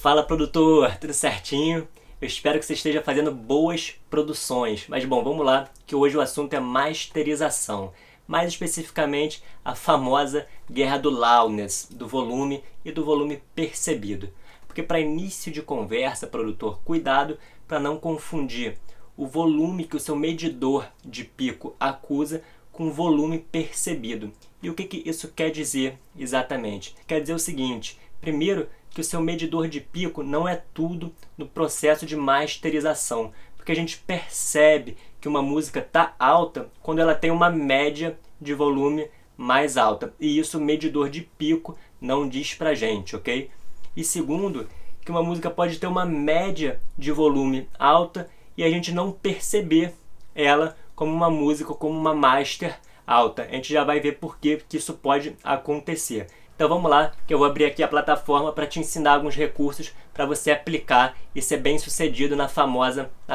Fala produtor, tudo certinho? Eu espero que você esteja fazendo boas produções. Mas bom, vamos lá, que hoje o assunto é masterização. Mais especificamente, a famosa guerra do loudness, do volume e do volume percebido. Porque para início de conversa, produtor, cuidado para não confundir o volume que o seu medidor de pico acusa com o volume percebido. E o que isso quer dizer exatamente? Quer dizer o seguinte: primeiro, que o seu medidor de pico não é tudo no processo de masterização, porque a gente percebe que uma música está alta quando ela tem uma média de volume mais alta, e isso o medidor de pico não diz pra gente, ok? E segundo, que uma música pode ter uma média de volume alta e a gente não perceber ela como uma música, como uma master alta. A gente já vai ver por que isso pode acontecer. Então vamos lá, que eu vou abrir aqui a plataforma para te ensinar alguns recursos para você aplicar e ser bem sucedido na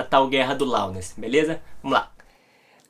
tal guerra do loudness, beleza? Vamos lá.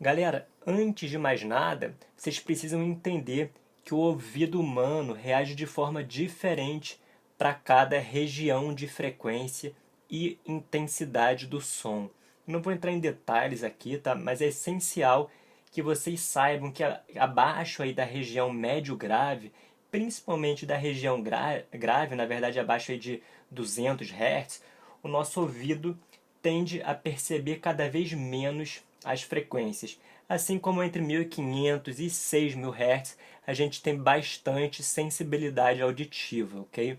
Galera, antes de mais nada, vocês precisam entender que o ouvido humano reage de forma diferente para cada região de frequência e intensidade do som. Não vou entrar em detalhes aqui, tá? Mas é essencial que vocês saibam que abaixo aí da região médio-grave, principalmente da região grave, na verdade abaixo aí de 200 Hz, o nosso ouvido tende a perceber cada vez menos as frequências. Assim como entre 1500 e 6000 Hz, a gente tem bastante sensibilidade auditiva, ok?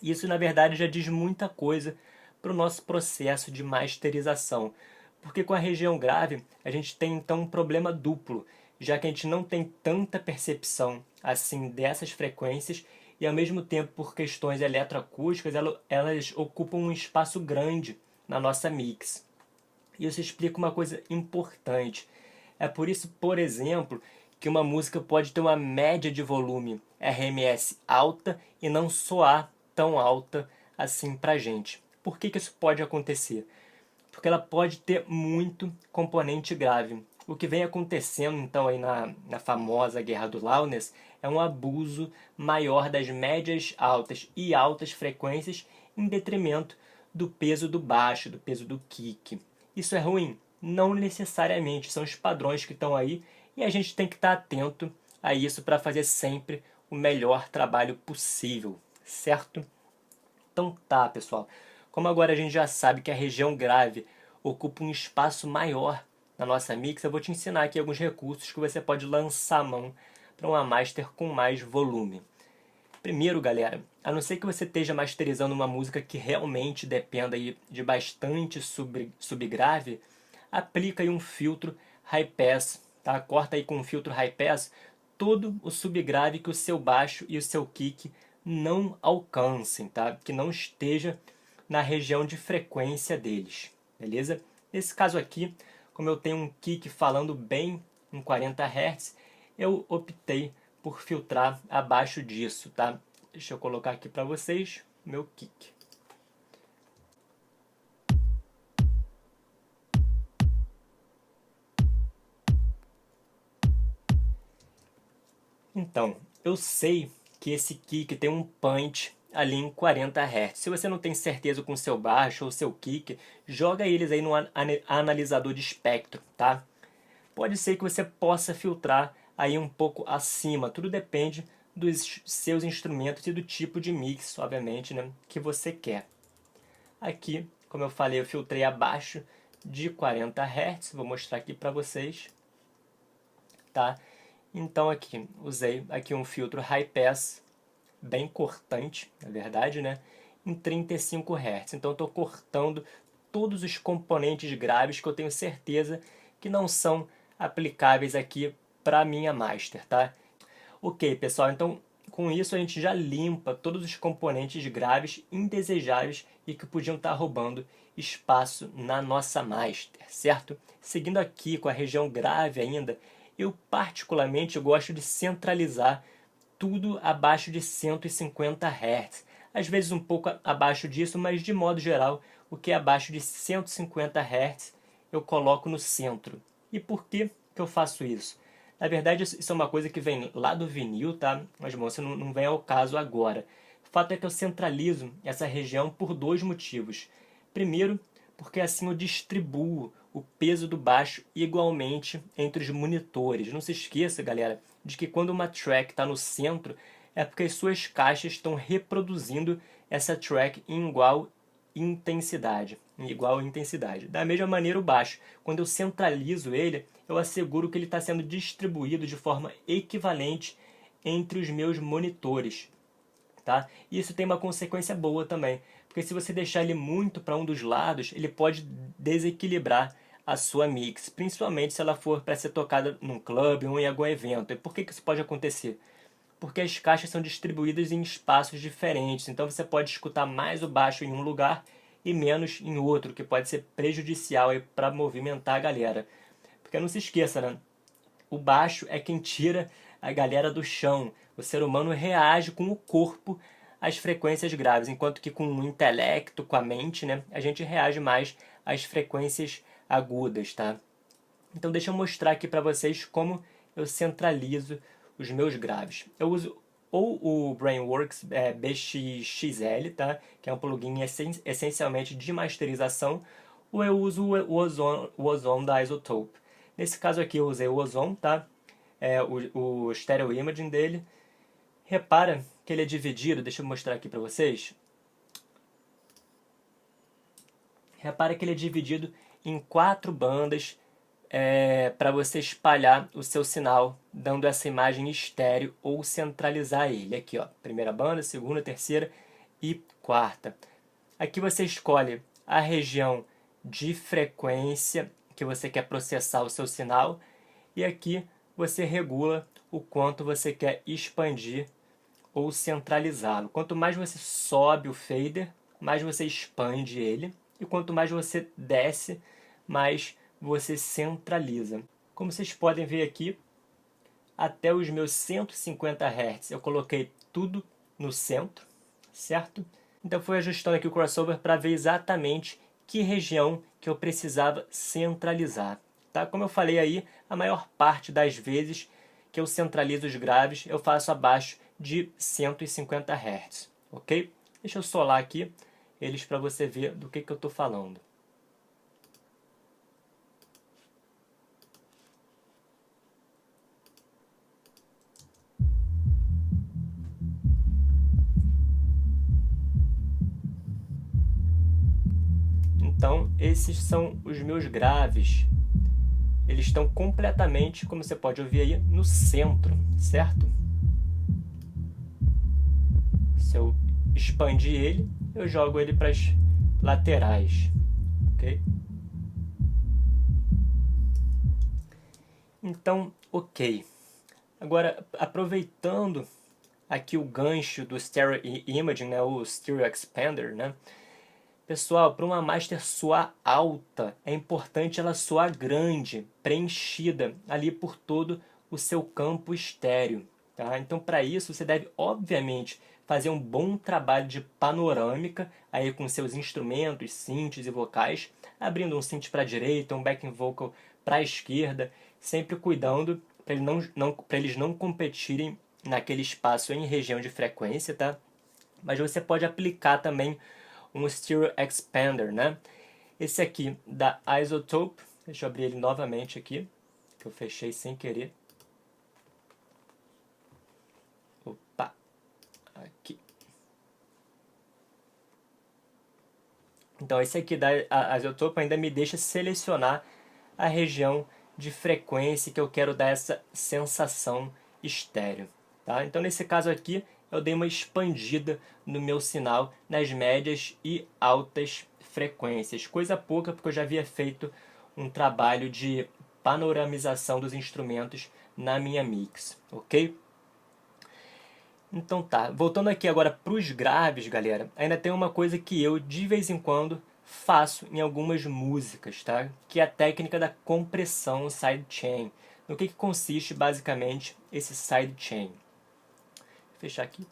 Isso, na verdade, já diz muita coisa para o nosso processo de masterização, porque com a região grave a gente tem então um problema duplo, já que a gente não tem tanta percepção assim dessas frequências e ao mesmo tempo por questões eletroacústicas elas ocupam um espaço grande na nossa mix. E isso explica uma coisa importante. É por isso, por exemplo, que uma música pode ter uma média de volume RMS alta e não soar tão alta assim pra gente. Por que isso pode acontecer? Porque ela pode ter muito componente grave. O que vem acontecendo então aí na famosa guerra do loudness é um abuso maior das médias altas e altas frequências em detrimento do peso do baixo, do peso do kick. Isso é ruim? Não necessariamente, são os padrões que estão aí e a gente tem que estar atento a isso para fazer sempre o melhor trabalho possível, certo? Então tá, pessoal. Como agora a gente já sabe que a região grave ocupa um espaço maior na nossa mix, eu vou te ensinar aqui alguns recursos que você pode lançar a mão para uma master com mais volume. Primeiro, galera, a não ser que você esteja masterizando uma música que realmente dependa aí de bastante subgrave, aplica aí um filtro high pass, tá? Corta aí com um filtro high pass todo o subgrave que o seu baixo e o seu kick não alcancem, tá? Que não esteja na região de frequência deles, beleza? Nesse caso aqui, como eu tenho um kick falando bem em 40 Hz, eu optei por filtrar abaixo disso, tá? Deixa eu colocar aqui para vocês meu kick. Então, eu sei que esse kick tem um punch ali em 40 Hz. Se você não tem certeza com o seu baixo ou seu kick, joga eles aí no analisador de espectro, tá? Pode ser que você possa filtrar aí um pouco acima, tudo depende dos seus instrumentos e do tipo de mix, obviamente, né, que você quer. Aqui, como eu falei, eu filtrei abaixo de 40 Hz, vou mostrar aqui para vocês, tá? Então aqui, usei aqui um filtro high pass, bem cortante, na verdade, né? Em 35 Hz. Então estou cortando todos os componentes graves que eu tenho certeza que não são aplicáveis aqui para a minha master, tá? Ok, pessoal, então com isso a gente já limpa todos os componentes graves indesejáveis e que podiam estar roubando espaço na nossa master, certo? Seguindo aqui com a região grave ainda, eu particularmente gosto de centralizar tudo abaixo de 150 Hz. Às vezes um pouco abaixo disso, mas de modo geral, o que é abaixo de 150 Hz eu coloco no centro. E por que eu faço isso? Na verdade, isso é uma coisa que vem lá do vinil, tá? Mas, bom, isso não vem ao caso agora. O fato é que eu centralizo essa região por dois motivos. Primeiro, porque assim eu distribuo o peso do baixo igualmente entre os monitores. Não se esqueça, galera, de que quando uma track está no centro, é porque as suas caixas estão reproduzindo essa track em igual intensidade. Da mesma maneira o baixo, quando eu centralizo ele, eu asseguro que ele está sendo distribuído de forma equivalente entre os meus monitores. Tá? E isso tem uma consequência boa também, porque se você deixar ele muito para um dos lados, ele pode desequilibrar a sua mix, principalmente se ela for para ser tocada num clube ou em algum evento. E por que isso pode acontecer? Porque as caixas são distribuídas em espaços diferentes, então você pode escutar mais o baixo em um lugar e menos em outro, que pode ser prejudicial para movimentar a galera. Porque não se esqueça, né? O baixo é quem tira a galera do chão. O ser humano reage com o corpo às frequências graves, enquanto que com o intelecto, com a mente, né, a gente reage mais às frequências agudas, tá? Então deixa eu mostrar aqui para vocês como eu centralizo os meus graves. Eu uso ou o Brainworks BXXL, tá? Que é um plugin essencialmente de masterização, ou eu uso o Ozone da Isotope. Nesse caso aqui eu usei o Ozone, tá? O Stereo Imaging dele. Repara que ele é dividido, deixa eu mostrar aqui para vocês. Repara que ele é dividido em 4 bandas para você espalhar o seu sinal, dando essa imagem estéreo ou centralizar ele. Aqui, ó, primeira banda, segunda, terceira e quarta. Aqui você escolhe a região de frequência que você quer processar o seu sinal e aqui você regula o quanto você quer expandir ou centralizá-lo. Quanto mais você sobe o fader, mais você expande ele, e quanto mais você desce, mais você centraliza. Como vocês podem ver aqui, até os meus 150 Hz eu coloquei tudo no centro, certo? Então fui ajustando aqui o crossover para ver exatamente que região que eu precisava centralizar. Tá? Como eu falei aí, a maior parte das vezes que eu centralizo os graves, eu faço abaixo de 150 Hz, ok? Deixa eu solar aqui eles para você ver do que eu estou falando. Então, esses são os meus graves. Eles estão completamente, como você pode ouvir aí, no centro, certo? Se eu expandir ele, eu jogo ele para as laterais, ok? Então, ok. Agora, aproveitando aqui o gancho do Stereo Imaging, né, o Stereo Expander, né? Pessoal, para uma master soar alta, é importante ela soar grande, preenchida ali por todo o seu campo estéreo. Tá? Então, para isso, você deve, obviamente, fazer um bom trabalho de panorâmica aí com seus instrumentos, synths e vocais, abrindo um synth para a direita, um backing vocal para a esquerda, sempre cuidando para eles não competirem naquele espaço em região de frequência, tá? Mas você pode aplicar também um Stereo Expander, né? Esse aqui da Isotope, deixa eu abrir ele novamente aqui, que eu fechei sem querer. Opa, aqui. Então esse aqui da Isotope ainda me deixa selecionar a região de frequência que eu quero dar essa sensação estéreo. Tá? Então nesse caso aqui eu dei uma expandida no meu sinal nas médias e altas frequências. Coisa pouca, porque eu já havia feito um trabalho de panoramização dos instrumentos na minha mix, ok? Então tá, voltando aqui agora para os graves, galera, ainda tem uma coisa que eu, de vez em quando, faço em algumas músicas, tá? Que é a técnica da compressão sidechain. No que consiste, basicamente, esse sidechain? Vou fechar aqui.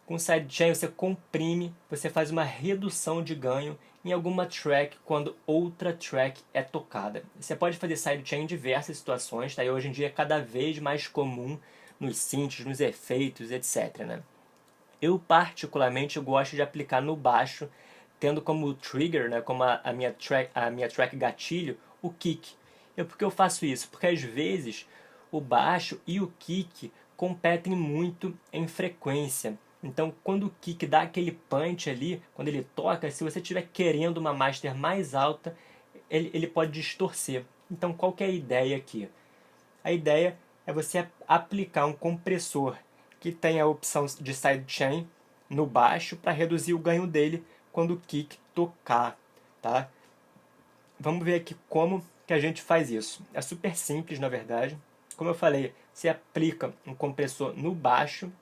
Com sidechain você comprime, você faz uma redução de ganho em alguma track quando outra track é tocada. Você pode fazer sidechain em diversas situações, tá? E hoje em dia é cada vez mais comum nos synths, nos efeitos, etc. Né? Eu particularmente gosto de aplicar no baixo, tendo como trigger, né, como a minha track gatilho, o kick. Por que eu faço isso? Porque às vezes o baixo e o kick competem muito em frequência. Então, quando o kick dá aquele punch ali, quando ele toca, se você estiver querendo uma master mais alta, ele pode distorcer. Então, qual que é a ideia aqui? A ideia é você aplicar um compressor que tem a opção de sidechain no baixo para reduzir o ganho dele quando o kick tocar, tá? Vamos ver aqui como que a gente faz isso. É super simples, na verdade. Como eu falei, você aplica um compressor no baixo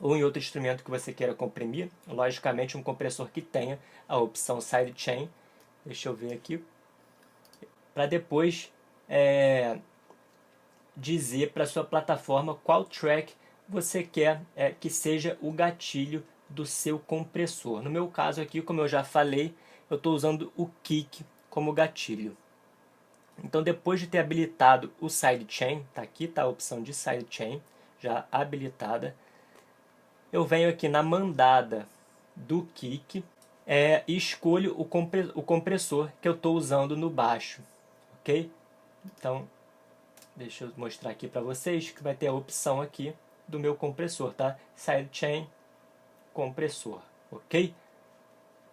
ou em outro instrumento que você queira comprimir. Logicamente, um compressor que tenha a opção sidechain. Deixa eu ver aqui. Para depois dizer para sua plataforma qual track você quer que seja o gatilho do seu compressor. No meu caso aqui, como eu já falei, eu estou usando o kick como gatilho. Então, depois de ter habilitado o sidechain, tá aqui tá a opção de sidechain já habilitada, eu venho aqui na mandada do kick e escolho o compressor que eu estou usando no baixo, ok? Então, deixa eu mostrar aqui para vocês que vai ter a opção aqui do meu compressor, tá? Sidechain, compressor, ok?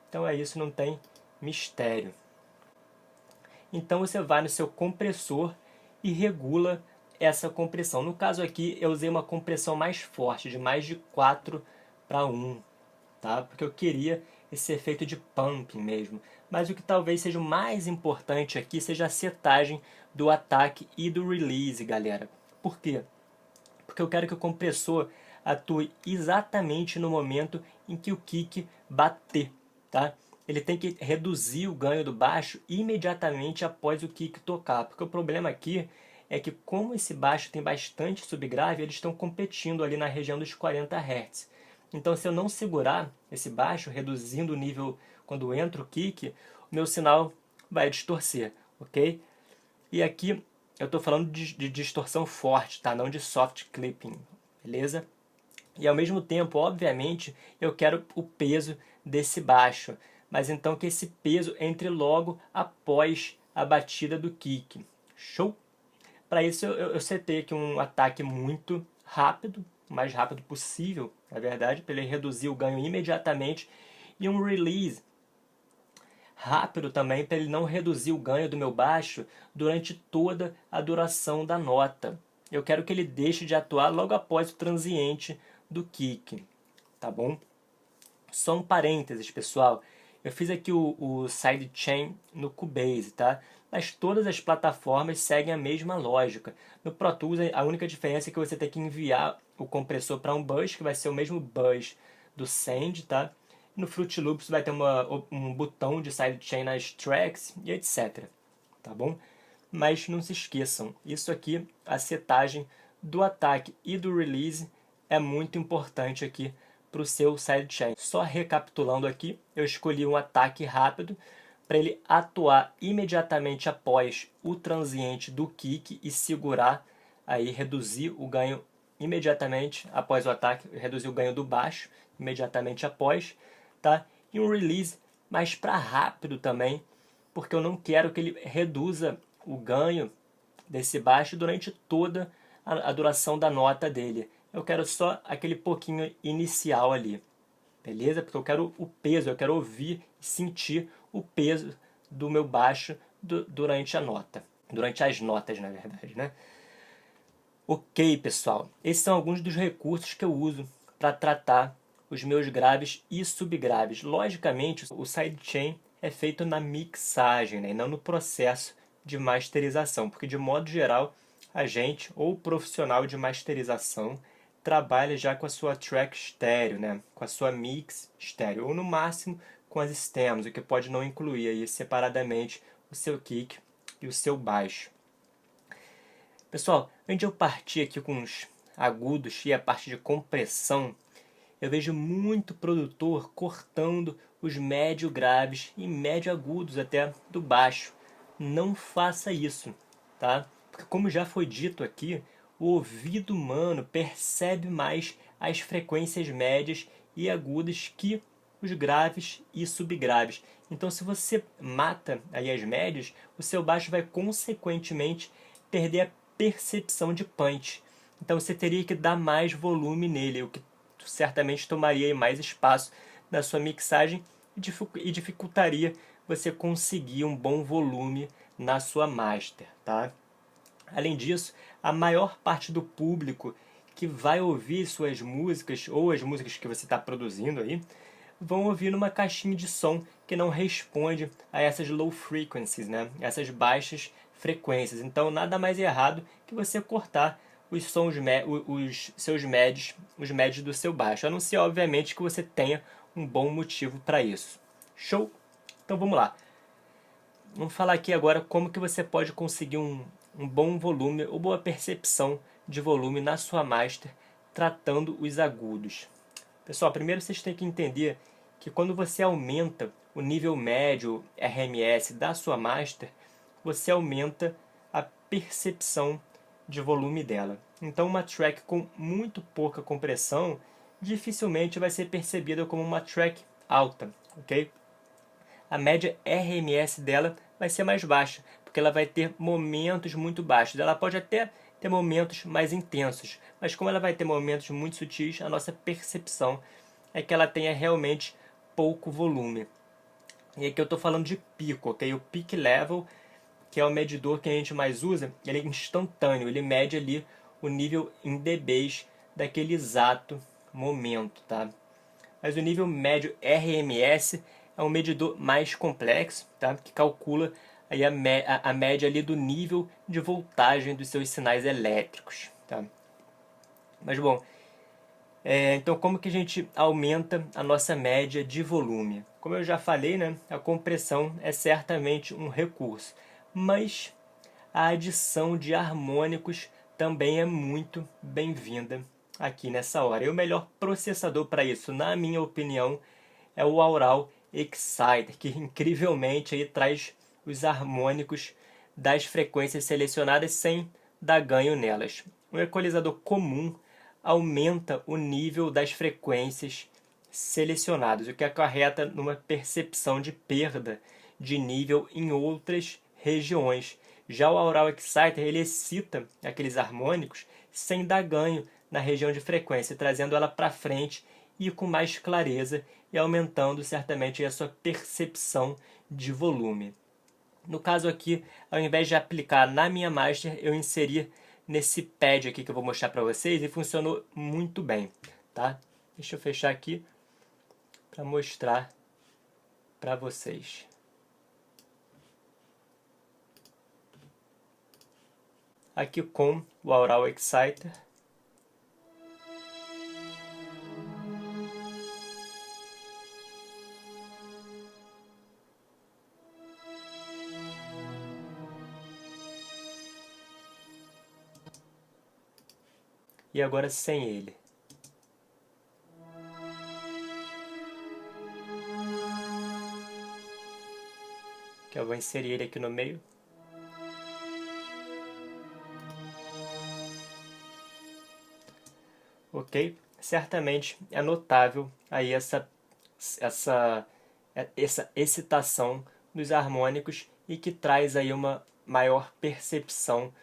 Então é isso, não tem mistério. Então você vai no seu compressor e regula essa compressão. No caso aqui eu usei uma compressão mais forte, de mais de 4:1, tá? Porque eu queria esse efeito de pumping mesmo. Mas o que talvez seja o mais importante aqui seja a setagem do ataque e do release, galera. Por quê? Porque eu quero que o compressor atue exatamente no momento em que o kick bater, tá? Ele tem que reduzir o ganho do baixo imediatamente após o kick tocar, porque o problema aqui é que como esse baixo tem bastante subgrave, eles estão competindo ali na região dos 40 Hz. Então, se eu não segurar esse baixo, reduzindo o nível quando entra o kick, o meu sinal vai distorcer, ok? E aqui eu estou falando de distorção forte, tá? Não de soft clipping, beleza? E ao mesmo tempo, obviamente, eu quero o peso desse baixo, mas então que esse peso entre logo após a batida do kick. Show? Para isso eu setei aqui um ataque muito rápido, o mais rápido possível, na verdade, para ele reduzir o ganho imediatamente, e um release rápido também, para ele não reduzir o ganho do meu baixo durante toda a duração da nota. Eu quero que ele deixe de atuar logo após o transiente do kick, tá bom? Só um parênteses, pessoal. Eu fiz aqui o sidechain no Cubase, tá? Mas todas as plataformas seguem a mesma lógica. No Pro Tools, a única diferença é que você tem que enviar o compressor para um bus, que vai ser o mesmo bus do Send, tá? No Fruit Loops vai ter um botão de sidechain nas tracks e etc. Tá bom? Mas não se esqueçam, isso aqui, a setagem do ataque e do release é muito importante aqui para o seu sidechain. Só recapitulando aqui, eu escolhi um ataque rápido para ele atuar imediatamente após o transiente do kick e segurar, aí reduzir o ganho imediatamente após o ataque, reduzir o ganho do baixo imediatamente após, tá? E um release mais para rápido também, porque eu não quero que ele reduza o ganho desse baixo durante toda a duração da nota dele. Eu quero só aquele pouquinho inicial ali, beleza? Porque eu quero o peso, eu quero ouvir e sentir o peso do meu baixo durante a nota. Durante as notas, na verdade, né? Ok, pessoal. Esses são alguns dos recursos que eu uso para tratar os meus graves e subgraves. Logicamente, o sidechain é feito na mixagem, né? E não no processo de masterização, porque de modo geral, a gente, ou o profissional de masterização, trabalha já com a sua track estéreo, né? Com a sua mix estéreo, ou no máximo com as stems, o que pode não incluir aí separadamente o seu kick e o seu baixo. Pessoal, antes de eu partir aqui com os agudos e a parte de compressão, eu vejo muito produtor cortando os médio graves e médio agudos até do baixo. Não faça isso, tá? Porque como já foi dito aqui, o ouvido humano percebe mais as frequências médias e agudas que os graves e subgraves. Então, se você mata aí as médias, o seu baixo vai consequentemente perder a percepção de punch. Então, você teria que dar mais volume nele, o que certamente tomaria mais espaço na sua mixagem e dificultaria você conseguir um bom volume na sua master, tá? Além disso, a maior parte do público que vai ouvir suas músicas ou as músicas que você está produzindo aí vão ouvir numa caixinha de som que não responde a essas low frequencies, né? Essas baixas frequências. Então, nada mais errado que você cortar os sons os seus médios, os médios do seu baixo, a não ser obviamente que você tenha um bom motivo para isso. Show? Então vamos lá. Vamos falar aqui agora como que você pode conseguir um bom volume ou boa percepção de volume na sua master tratando os agudos. Pessoal, primeiro vocês têm que entender que quando você aumenta o nível médio RMS da sua master, você aumenta a percepção de volume dela. Então uma track com muito pouca compressão dificilmente vai ser percebida como uma track alta, ok? A média RMS dela vai ser mais baixa, porque ela vai ter momentos muito baixos. Ela pode até ter momentos mais intensos, mas como ela vai ter momentos muito sutis, a nossa percepção é que ela tenha realmente pouco volume. E aqui eu estou falando de pico, ok? O peak level, que é o medidor que a gente mais usa, ele é instantâneo, ele mede ali o nível em dBs daquele exato momento, tá? Mas o nível médio RMS é um medidor mais complexo, tá? Que calcula aí a média ali do nível de voltagem dos seus sinais elétricos, tá? Mas bom, então como que a gente aumenta a nossa média de volume? Como eu já falei, né, a compressão é certamente um recurso, mas a adição de harmônicos também é muito bem-vinda aqui nessa hora. E o melhor processador para isso, na minha opinião, é o Aural Exciter, que incrivelmente aí traz os harmônicos das frequências selecionadas sem dar ganho nelas. Um equalizador comum aumenta o nível das frequências selecionadas, o que acarreta numa percepção de perda de nível em outras regiões. Já o Aural Exciter ele excita aqueles harmônicos sem dar ganho na região de frequência, trazendo ela para frente e com mais clareza e aumentando certamente a sua percepção de volume. No caso aqui, ao invés de aplicar na minha master, eu inseri nesse pad aqui que eu vou mostrar para vocês e funcionou muito bem, tá? Deixa eu fechar aqui para mostrar para vocês. Aqui com o Aural Exciter. E agora sem ele. Que eu vou inserir ele aqui no meio. Ok? Certamente é notável aí essa excitação dos harmônicos e que traz aí uma maior percepção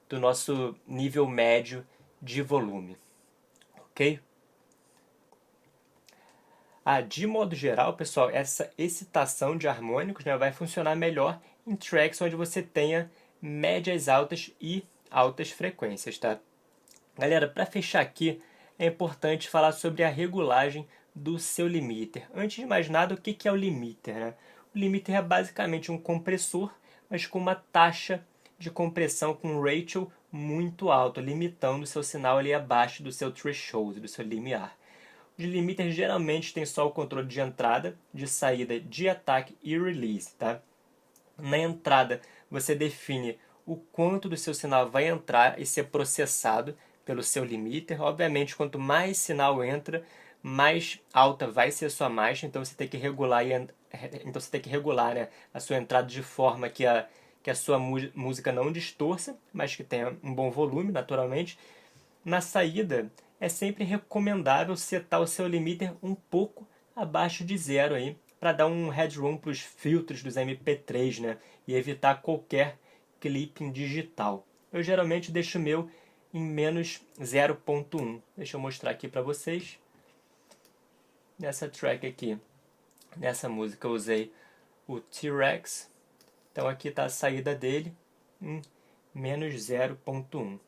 do nosso nível médio de volume, ok? De modo geral, pessoal, essa excitação de harmônicos, né, vai funcionar melhor em tracks onde você tenha médias altas e altas frequências, tá? Galera, para fechar aqui, é importante falar sobre a regulagem do seu limiter. Antes de mais nada, o que é o limiter, né? O limiter é basicamente um compressor, mas com uma taxa de compressão com um ratio muito alto, limitando o seu sinal ali abaixo do seu threshold, do seu limiar. Os limiters geralmente têm só o controle de entrada, de saída, de ataque e release, tá? Na entrada, você define o quanto do seu sinal vai entrar e ser processado pelo seu limiter. Obviamente, quanto mais sinal entra, mais alta vai ser a sua margem, então você tem que regular, né, a sua entrada de forma que a sua música não distorça, mas que tenha um bom volume, naturalmente. Na saída, é sempre recomendável setar o seu limiter um pouco abaixo de 0 aí, para dar um headroom para os filtros dos MP3, né? E evitar qualquer clipping digital. Eu geralmente deixo o meu em menos 0.1. Deixa eu mostrar aqui para vocês. Nessa track aqui, nessa música eu usei o T-Rex. Então aqui está a saída dele em menos 0.1.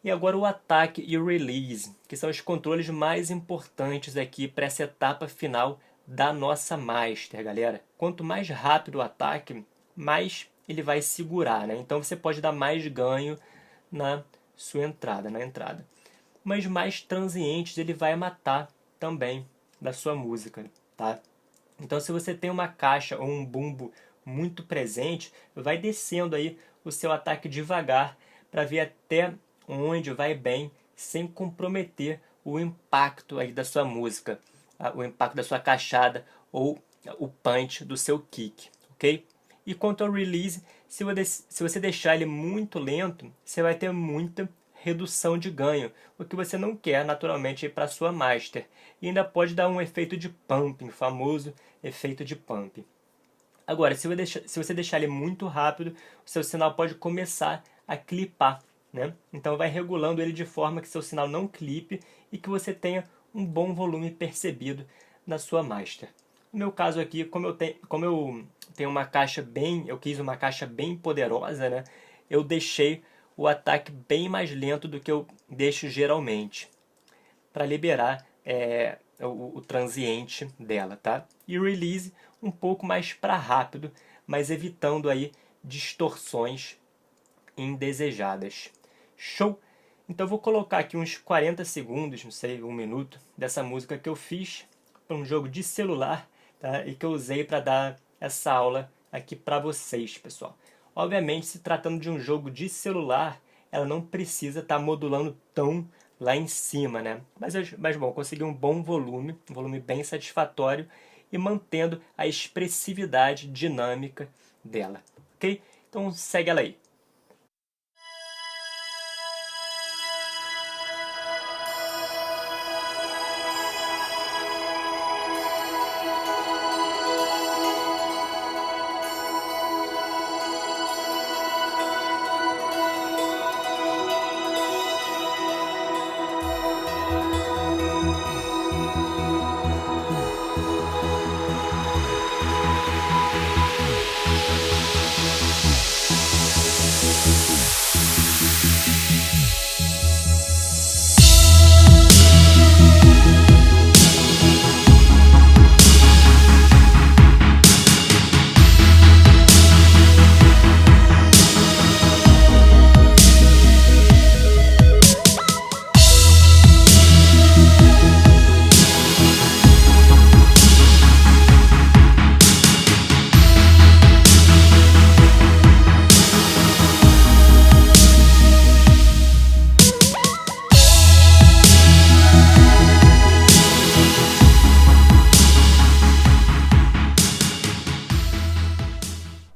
E agora o ataque e o release, que são os controles mais importantes aqui para essa etapa final da nossa master, galera. Quanto mais rápido o ataque, mais ele vai segurar, né? Então você pode dar mais ganho na sua entrada, Mas mais transientes ele vai matar também da sua música, tá? Então se você tem uma caixa ou um bumbo muito presente, vai descendo aí o seu ataque devagar para ver até onde vai bem, sem comprometer o impacto aí da sua música, o impacto da sua caixada ou o punch do seu kick, ok? E quanto ao release, se você deixar ele muito lento, você vai ter muita redução de ganho, o que você não quer naturalmente para a sua master. E ainda pode dar um efeito de pumping, o famoso efeito de pump. Agora, se você deixar ele muito rápido, o seu sinal pode começar a clipar, né? Então vai regulando ele de forma que seu sinal não clipe e que você tenha um bom volume percebido na sua master. No meu caso aqui, como eu tenho uma caixa eu quis uma caixa bem poderosa, né? Eu deixei o ataque bem mais lento do que eu deixo geralmente, para liberar o transiente dela, tá? E o release um pouco mais para rápido, mas evitando aí distorções indesejadas. Show? Então eu vou colocar aqui uns 40 segundos, não sei, 1 minuto, dessa música que eu fiz para um jogo de celular, tá? E que eu usei para dar essa aula aqui para vocês, pessoal. Obviamente, se tratando de um jogo de celular, ela não precisa estar modulando tão lá em cima, né? Mas bom, consegui um bom volume, um volume bem satisfatório e mantendo a expressividade dinâmica dela, ok? Então segue ela aí.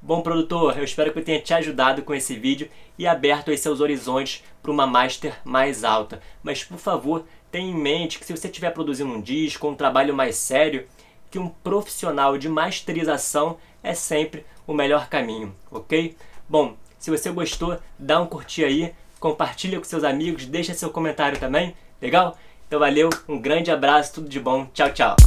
Bom, produtor, eu espero que eu tenha te ajudado com esse vídeo e aberto aí seus horizontes para uma master mais alta. Mas, por favor, tenha em mente que se você estiver produzindo um disco ou um trabalho mais sério, que um profissional de masterização é sempre o melhor caminho, ok? Bom, se você gostou, dá um curtir aí, compartilha com seus amigos, deixa seu comentário também, legal? Então valeu, um grande abraço, tudo de bom, tchau, tchau!